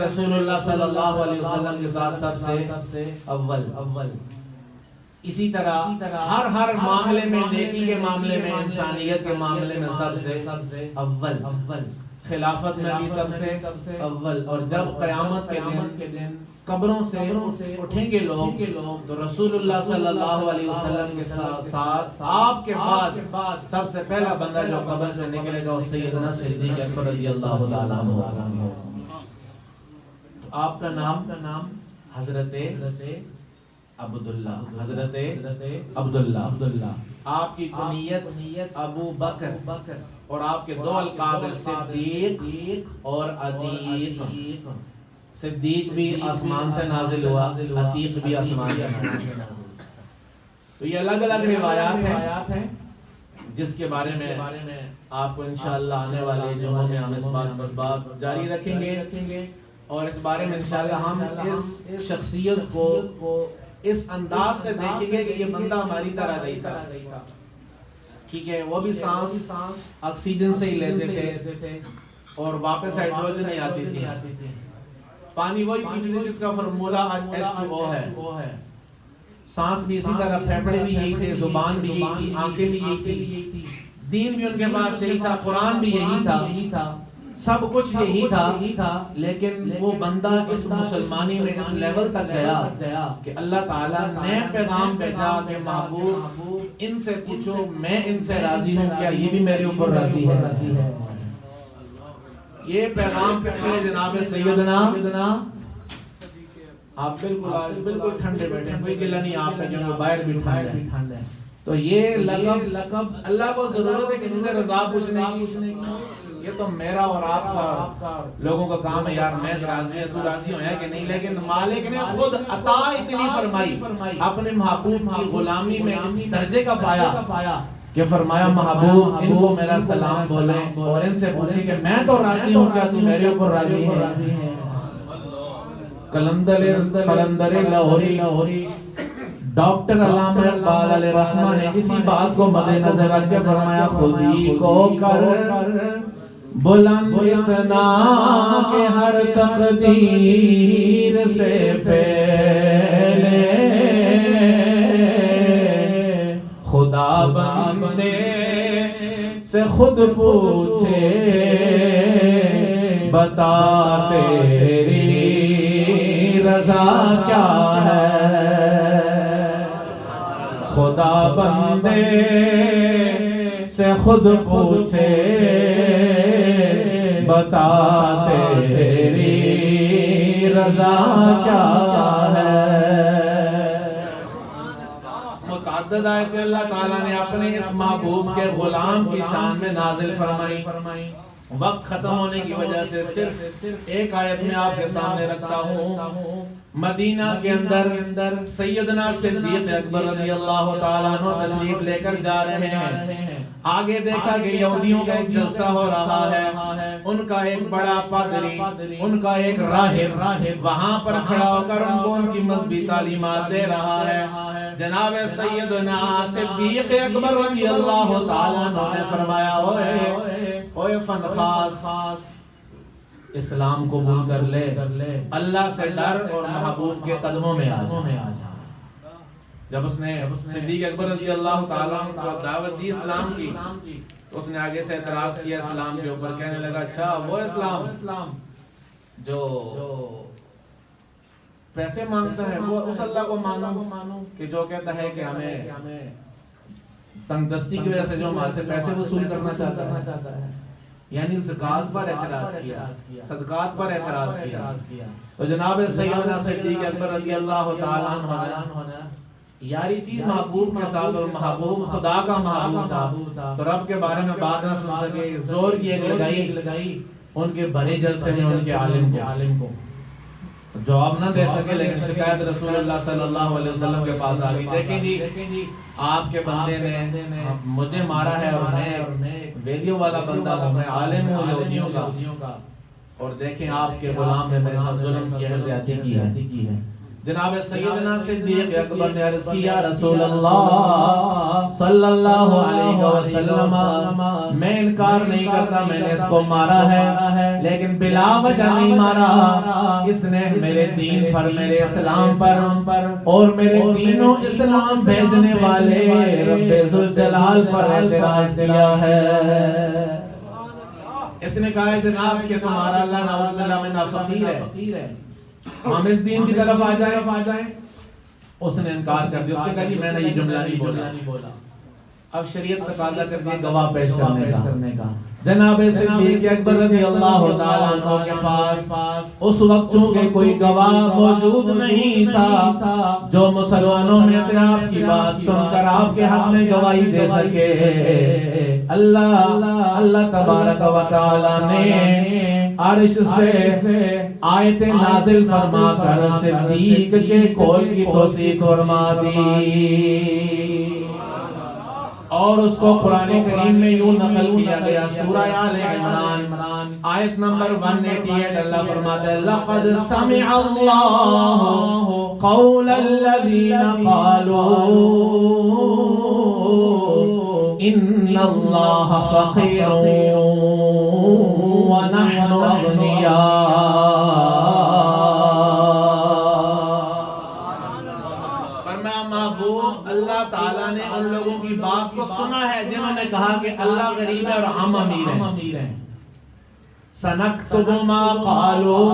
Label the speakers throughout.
Speaker 1: رسول اللہ صلی اللہ علیہ وسلم کے ساتھ سب سے اول اسی طرح ہر معاملے میں، نیکی کے معاملے میں، انسانیت کے معاملے میں سب سے اول، خلافت میں بھی سب سے اول۔ اور جب قیامت کے دن قبروں سے اٹھیں گے لوگ تو رسول اللہ صلی اللہ علیہ وسلم کے ساتھ آپ کے بعد سب سے پہلا بندہ جو قبر سے نکلے گا وہ سیدنا صدیق اکبر رضی اللہ تعالیٰ عنہ۔ آپ کا نام حضرت عبداللہ، حضرت عبداللہ، آپ کی کنیت ابو بکر، اور آپ کے دو القاب صدیق اور عتیق۔ صدیق بھی آسمان سے نازل ہوا، عتیق بھی آسمان سے نازل ہوا۔ تو یہ الگ الگ روایات ہیں جس کے بارے میں آپ کو انشاءاللہ آنے والے جمعوں میں ہم اس بات پر بات جاری رکھیں گے، اور اس بارے میں انشاءاللہ ہم اس شخصیت کو اس انداز سے دیکھیں گے کہ یہ بندہ ہماری طرح نہیں تھا، ٹھیک ہے؟ وہ بھی سانس آکسیجن سے ہی لیتے تھے اور واپس ہائیڈروجن ہی آتی تھی، پانی وہی پیتے تھے جس کا فارمولا H2O ہے، سانس بھی اسی طرح، پھیپھڑے بھی یہی تھے، زبان بھی یہی تھی، آنکھیں بھی یہی تھی، دین بھی ان کے پاس یہی تھا، قرآن بھی یہی تھا، سب کچھ یہی تھا، لیکن وہ بندہ اس مسلمانی میں اس لیول تک گیا کہ اللہ تعالیٰ نے پیغام بھیجا کہ محبوب ان سے پوچھو میں ان سے راضی ہوں کیا یہ بھی میرے اوپر راضی ہے۔ یہ پیغام کس کے لیے جناب سیدنا، آپ بالکل ٹھنڈے بیٹھے ہیں، کوئی گلہ نہیں آپ پہ کیونکہ باہر بھی ٹھنڈ ہے۔ تو یہ لقب اللہ کو ضرورت ہے کسی سے رضا پوچھنے کی؟ یہ تو میرا اور آپ کا لوگوں کا کام ہے، یار میں راضی ہے، تو راضی ہو یا کہ نہیں، لیکن مالک نے خود عطا اتنی فرمائی، اپنے محبوب کی غلامی میں درجے کا پایا کہ فرمایا محبوب ان کو میرا سلام بولیں اور ان سے پوچھیں کہ میں تو راضی ہوں کیا تو میرے اوپر راضی ہے۔ قلندر لاہوری ڈاکٹر علامہ اقبال علیہ رحمہ نے اسی بات کو مد نظر رکھ کے فرمایا خودی کو کر بلند اتنا کہ ہر تقدیر سے پہلے خدا بندے سے خود پوچھے بتا تیری رضا کیا ہے، خدا بندے سے خود پوچھے بتا تیری رضا کیا ہے۔ متعدد آیتیں اللہ تعالیٰ نے اپنے اس محبوب کے غلام کی شان میں نازل فرمائی۔ وقت ختم ہونے کی وجہ سے صرف ایک آیت میں آپ کے سامنے رکھتا ہوں۔ مدینہ کے اندر سیدنا صدیق اکبر رضی اللہ تعالیٰ عنہ تشریف لے کر جا رہے ہیں۔ آگے دیکھا کہ یہودیوں کا ایک جلسہ ہو رہا ہے، ان کا ایک بڑا پادری، ان کا ایک راہب وہاں پر کھڑا ہو کر ان کو ان کی مذہبی تعلیمات دے رہا ہے۔ جناب سیدنا صدیق اکبر رضی اللہ تعالیٰ عنہ نے فرمایا اوے فنخاس اسلام قبول کر لے، اللہ سے ڈر اور محبوب کے قدموں میں آ جا۔ جب اس نے صدیق اکبر رضی اللہ تعالیٰ عنہ کو دعوت دی اسلام کی تو اس نے آگے سے اعتراض کیا اسلام کے اوپر، کہنے لگا اچھا وہ اسلام جو پیسے مانگتا ہے وہ اس اللہ کو مانو کہ جو کہتا ہے کہ ہمیں تنگ دستی کی وجہ سے جو ہمارے سے پیسے وصول کرنا چاہتا ہے، یعنی زکوٰۃ پر اعتراض کیا، صدقات پر اعتراض کیا۔ تو جناب سیدنا صدیق اکبر رضی اللہ تعالیٰ عنہ یاری تھی محبوب کے ساتھ، اور محبوب خدا کا محبوب تھا، تو رب کے بارے میں بات نہ سن سکے، زور کی ایک لگائی ان کے بڑے جلسے میں ان کے عالم کو جواب نہ دے سکے، لیکن شکایت رسول اللہ صلی اللہ علیہ وسلم کے پاس آ گئی، دیکھیں جی آپ کے بندے نے مجھے مارا ہے اور میں ویلیوں والا بندہ ہوں، میں عالم ہوں یہودیوں کا، اور دیکھیں آپ کے غلام نے میرے ساتھ ظلم کیا ہے، زیادتی کی ہے۔ جناب سیدنا صدیق اکبر نے عرض کی یا رسول اللہ صلی اللہ علیہ وسلم میں انکار نہیں کرتا میں نے اس کو مارا ہے لیکن بلا وجہ نہیں مارا، اس نے میرے دین پر میرے اسلام پر اور میرے دین و اسلام بھیجنے والے رب ذوالجلال پر اعتراض کیا ہے۔ اس نے کہا ہے جناب کہ تمہارا اللہ نعوذ باللہ منہ فقیر ہے، ہم اس دین کی طرف آ جائیں۔ اس نے انکار کر دیا، اس نے کہا کہ میں نے یہ جملہ نہیں بولا۔ اب شریعت تقاضا کرتی ہے گواہ پیش کرنے کا۔ جناب صدیق اکبر رضی اللہ تعالیٰ عنہ کے پاس اس وقت چونکہ کوئی گواہ موجود نہیں تھا جو مسلمانوں میں سے آپ کی بات سن کر آپ کے حق میں گواہی دے سکے، اللہ تبارک و تعالیٰ نے عرش سے آیت نازل فرما کر صدیق کے قول کی توثیق فرما دی اور اس کو قرآن کریم میں یوں نقل کیا گیا۔ سورہ آل عمران آیت نمبر 188 اللہ فرماتا ہے لَقَدْ سَمِعَ اللَّهُ قَوْلَ الَّذِينَ قَالُوا إِنَّ اللَّهَ فَقِيرٌ وَنَحْنُ أَغْنِيَاءُ۔ اللہ تعالیٰ نے ان لوگوں کی بات کو سنا ہے جنہوں نے کہا کہ اللہ غریب ہے اور ہم امیر ہیں۔ سَنَكْتُبُ مَا قَالُوا،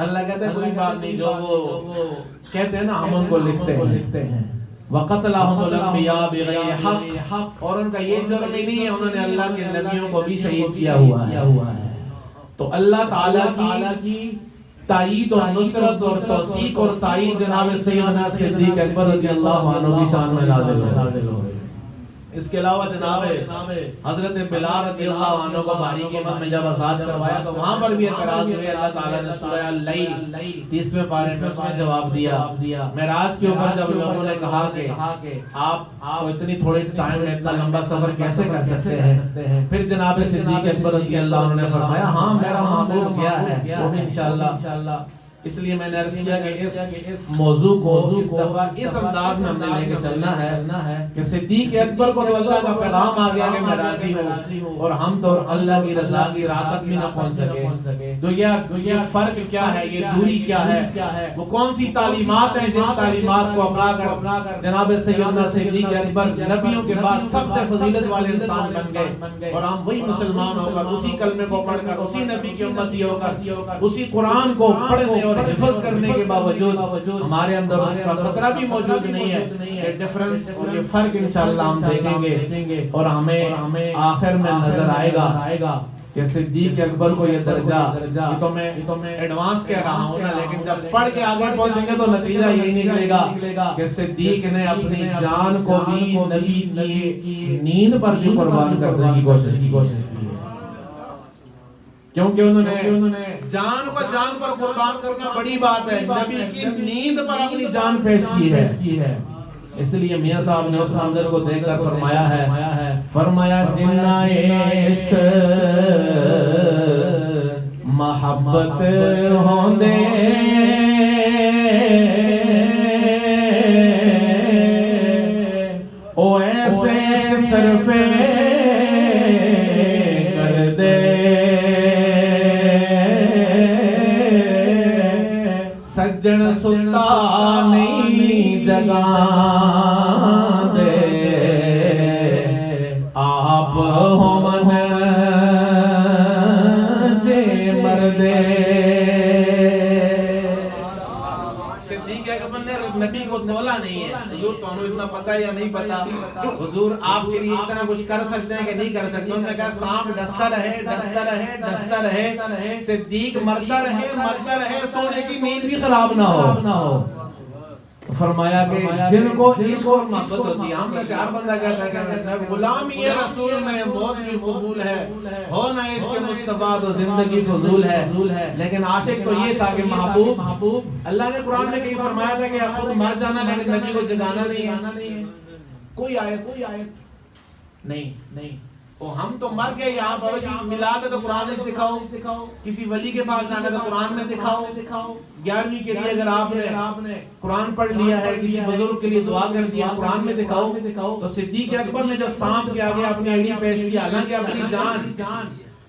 Speaker 1: اللہ کہتے ہیں کوئی بات نہیں جو وہ کہتے ہیں نا ہم ان کو لکھتے ہیں۔ وَقَتْلَهُمُ الْأَنْبِيَاءُ بِغَيْرِ حَقٍّ، اور ان کا یہ جرم ہی نہیں ہے انہوں نے اللہ کے نبیوں کو بھی شہید کیا ہوا ہے۔ تو اللہ تعالیٰ کی تائید اور نصرت اور توثیق اور تائید جناب سیدنا صدیق اکبر رضی اللہ عنہ کی شان میں نازل ہو۔ اس کے علاوہ جناب حضرت بلال رضی اللہ عنہ کو باری قیمت میں جب آزاد کروایا تو وہاں پر بھی اعتراض ہوئے، اللہ تعالیٰ نے سورہ اللیل 30ویں پارے میں اس میں جواب دیا۔ معراج کے اوپر جب لوگوں نے کہا کہ آپ اتنی تھوڑی ٹائم میں اتنا لمبا سفر کیسے کر سکتے ہیں، پھر جناب صدیق اکبر رضی اللہ عنہ نے فرمایا ہاں میرا محبوب کیا ہے وہ بھی انشاءاللہ۔ اس لیے میں نے عرض کیا کہ اس موضوع کو اس دفعہ اس انداز میں ہم نے لے کے چلنا ہے کہ صدیق اکبر کو تو اللہ کا پیغام آ گیا کہ میں راضی ہوں اور ہم تو اللہ کی رضا کی راہ تک بھی نہ پہنچ سکے۔ تو یہ فرق کیا ہے، یہ دوری کیا ہے، وہ کون سی تعلیمات ہیں جن تعلیمات کو اپنا کر جناب سیدنا صدیق اکبر نبیوں کے بعد سب سے فضیلت والے انسان بن گئے اور ہم وہی مسلمان ہو کر اسی کلمے کو پڑھ کر اسی نبی کی امتی ہو کر اسی قرآن کو پڑھنے اور حفظ کرنے کے باوجود ہمارے اندر اس کا خطرہ بھی موجود نہیں ہے۔ یہ ڈیفرنس اور یہ فرق انشاءاللہ ہم دیکھیں گے اور ہمیں آخر میں نظر آئے گا کہ صدیق اکبر کو یہ درجہ، یہ تو میں ایڈوانس کہہ رہا ہوں نا، لیکن جب پڑھ کے آگے پہنچیں گے تو نتیجہ یہی نکلے گا کہ صدیق نے اپنی جان کو بھی نبی کی نیند پر بھی قربان کرنے کی کوشش کی ہے، کیونکہ انہوں نے جان کو جان پر قربان کرنا بڑی بات ہے، نبی کی نیند پر اپنی جان پیش کی ہے۔ اس لیے میاں صاحب نے اس منظر کو دیکھ کر فرمایا جنہ عشق محبت ہوندے او ایسے صرف کر دے سجن ستا نہیں جگا دے آپ ہو من جے مردے۔ صدیق اکبر نے نبی کو تولا نہیں ہے، حضور تو انہوں اتنا پتہ یا نہیں پتا، حضور آپ کے لیے اتنا کچھ کر سکتے ہیں کہ نہیں کر سکتے۔ انہوں نے کہا سانپ ڈستا رہے صدیق مرتا رہے سونے کی نیند بھی خراب نہ ہو۔ فرمایا کہ جن کو عشق اور محبت ہوتی ہے، ہم میں سے ہر بندہ کہتا ہے کہ غلامی رسول میں موت بھی قبول ہے، ہو نہ عشق مصطفیٰ تو زندگی فضول ہے۔ لیکن عاشق تو یہ تھا کہ محبوب، اللہ نے قرآن میں کہیں فرمایا تھا کہ خود مر جانا لیکن نبی کو جگانا نہیں ہے، کوئی آیت نہیں۔ تو ہم تو مر گئے یہاں پر جی میلاد ہے تو قرآن میں دکھاؤ، کسی ولی کے پاس جانا تو قرآن میں دکھاؤ، 11ویں کے لیے اگر آپ نے قرآن پڑھ لیا ہے، کسی بزرگ کے لیے دعا کر دیا، قرآن میں دکھاؤ۔ تو صدیق اکبر نے جو سانپ کے آگے اپنی آئیڈی پیش کیا، حالانکہ اپنی جان،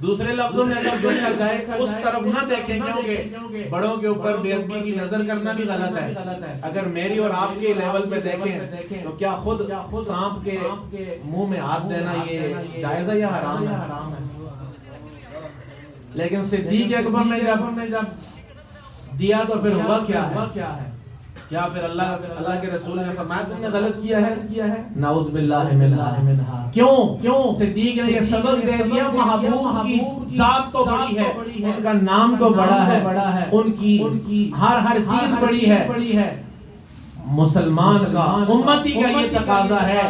Speaker 1: دوسرے لفظوں میں اگر دیکھا جائے اس طرف نہ دیکھیں، کیونکہ بڑوں کے اوپر بے ادبی کی نظر کرنا بھی غلط ہے۔ اگر میری اور آپ کے لیول پہ دیکھیں تو کیا خود سانپ کے منہ میں ہاتھ دینا یہ جائز ہے یا حرام ہے؟ لیکن صدیق اکبر نے جب دیا تو پھر ہوا کیا ہے؟ کیا پھر اللہ کے رسول نے فرمایا تم نے غلط کیا ہے؟ نعوذ باللہ منہا۔ کیوں؟ صدیق نے یہ سبق دے دیا، محبوب کی ذات تو بڑی ہے، ان کا نام تو بڑا ہے، ان کی ہر چیز بڑی ہے۔ مسلمان کا، امتی کا یہ تقاضا ہے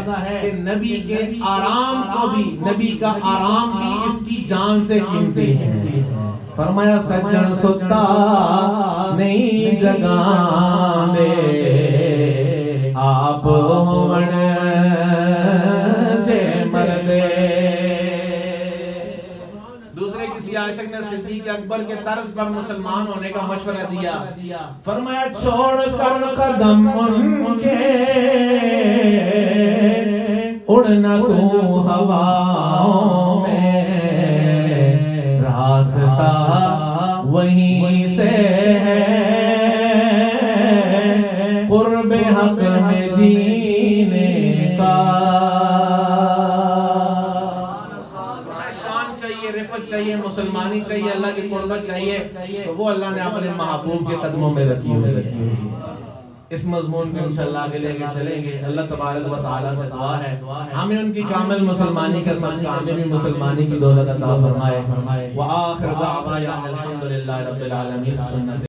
Speaker 1: کہ نبی کے آرام کو بھی، نبی کا آرام بھی اس کی جان سے قیمتی ہے۔ فرمایا سجن ستا نہیں جگان دے، آپ ہوون جے مردے۔ دوسرے کسی عاشق نے صدیق اکبر کے طرز پر مسلمان ہونے کا مشورہ دیا، فرمایا چھوڑ کر قدم ان کے اڑنا تو ہواؤں میں، راستہ وہیں سے ہے قرب حق میں جینے کا۔ شان چاہیے، رفت چاہیے، مسلمانی چاہیے، اللہ کی قربت چاہیے، تو وہ اللہ نے اپنے محبوب کے قدموں میں رکھی ہوئی ہے۔ اس مضمون کو انشاءاللہ آگے لے کے چلیں گے۔ اللہ تبارک و تعالیٰ سے دعا ہے ہمیں ان کی کامل مسلمانی کا صدقہ، ہمیں بھی مسلمانی کی دولت عطا فرمائے۔ وآخر دعوانا الحمدللہ رب العالمین۔